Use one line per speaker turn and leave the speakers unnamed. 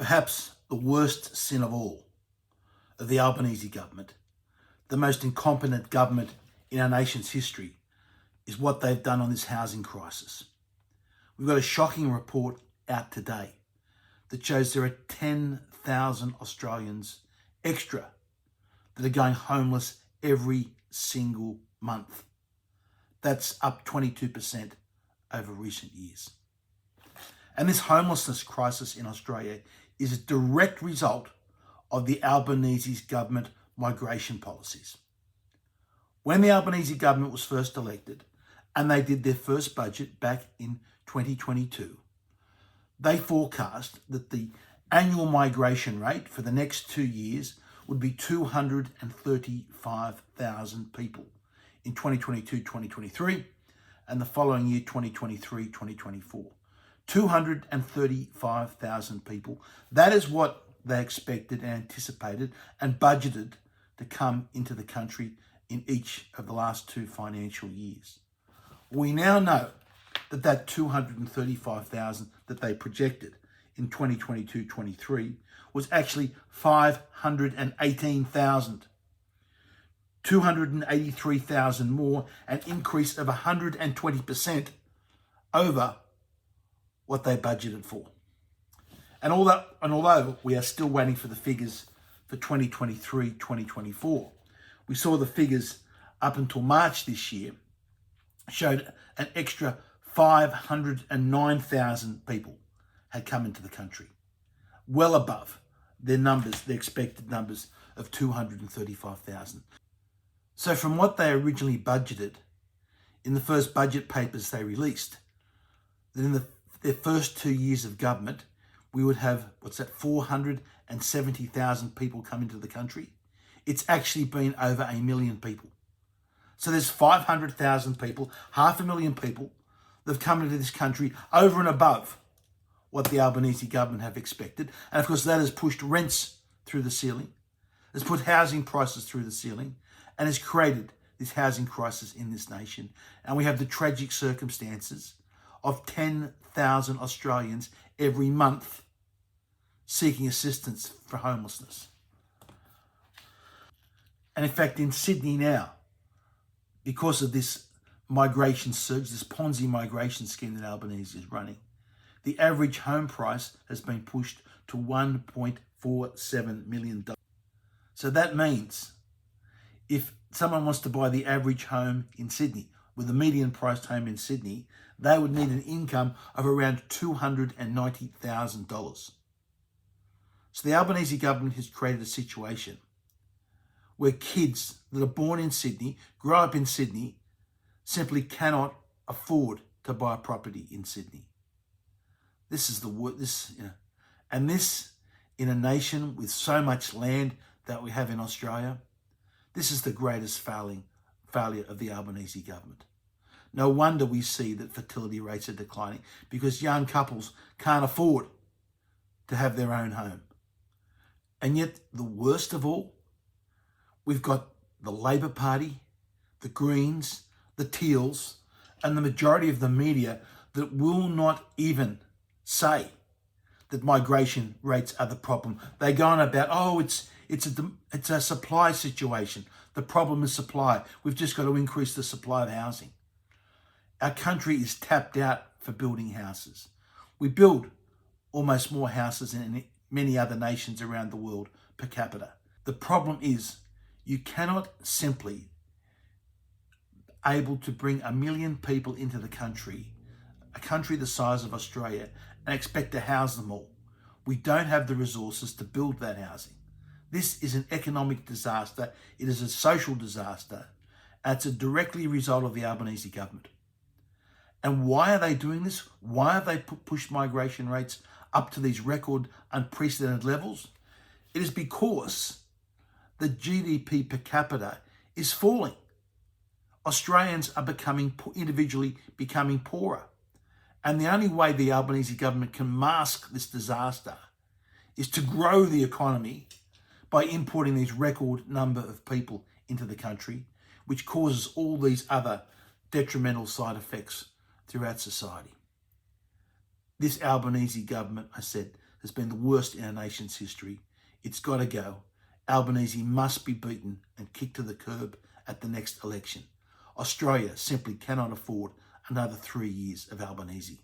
Perhaps the worst sin of all of the Albanese government, the most incompetent government in our nation's history, is what they've done on this housing crisis. We've got a shocking report out today that shows there are 10,000 Australians extra that are going homeless every single month. That's up 22% over recent years. And this homelessness crisis in Australia is a direct result of the Albanese government migration policies. When the Albanese government was first elected and they did their first budget back in 2022, they forecast that the annual migration rate for the next 2 years would be 235,000 people in 2022-2023 and the following year 2023-2024. 235,000 people. That is what they expected and anticipated and budgeted to come into the country in each of the last 2 financial years. We now know that 235,000 that they projected in 2022-23 was actually 518,000. 283,000 more, an increase of 120% over what they budgeted for. And although we are still waiting for the figures for 2023-2024, we saw the figures up until March this year showed an extra 509,000 people had come into the country, well above their numbers, their expected numbers of 235,000. So from what they originally budgeted in the first budget papers they released, that in their first 2 years of government, we would have, 470,000 people come into the country. It's actually been over 1 million people. So there's 500,000 people, 500,000 people that have come into this country over and above what the Albanese government have expected. And of course, that has pushed rents through the ceiling, has put housing prices through the ceiling, and has created this housing crisis in this nation. And we have the tragic circumstances of 10,000 Australians every month seeking assistance for homelessness. And in fact, in Sydney now, because of this migration surge, this Ponzi migration scheme that Albanese is running, the average home price has been pushed to $1.47 million. So that means if someone wants to buy the average home in Sydney, with the median priced home in Sydney, they would need an income of around $290,000. So the Albanese government has created a situation where kids that are born in Sydney, grow up in Sydney, simply cannot afford to buy a property in Sydney. This is and this in a nation with so much land that we have in Australia. This is the greatest failure of the Albanese government. No wonder we see that fertility rates are declining, because young couples can't afford to have their own home. And yet, the worst of all, we've got the Labor Party, the Greens, the Teals, and the majority of the media that will not even say that migration rates are the problem. They go on about, it's a supply situation. The problem is supply. We've just got to increase the supply of housing. Our country is tapped out for building houses. We build almost more houses than many other nations around the world per capita. The problem is you cannot simply able to bring 1 million people into the country, a country the size of Australia, and expect to house them all. We don't have the resources to build that housing. This is an economic disaster. It is a social disaster. And it's a directly result of the Albanese government. And why are they doing this? Why have they pushed migration rates up to these record unprecedented levels? It is because the GDP per capita is falling. Australians are individually becoming poorer. And the only way the Albanese government can mask this disaster is to grow the economy by importing these record number of people into the country, which causes all these other detrimental side effects throughout society. This Albanese government, I said, has been the worst in our nation's history. It's got to go. Albanese must be beaten and kicked to the curb at the next election. Australia simply cannot afford another 3 years of Albanese.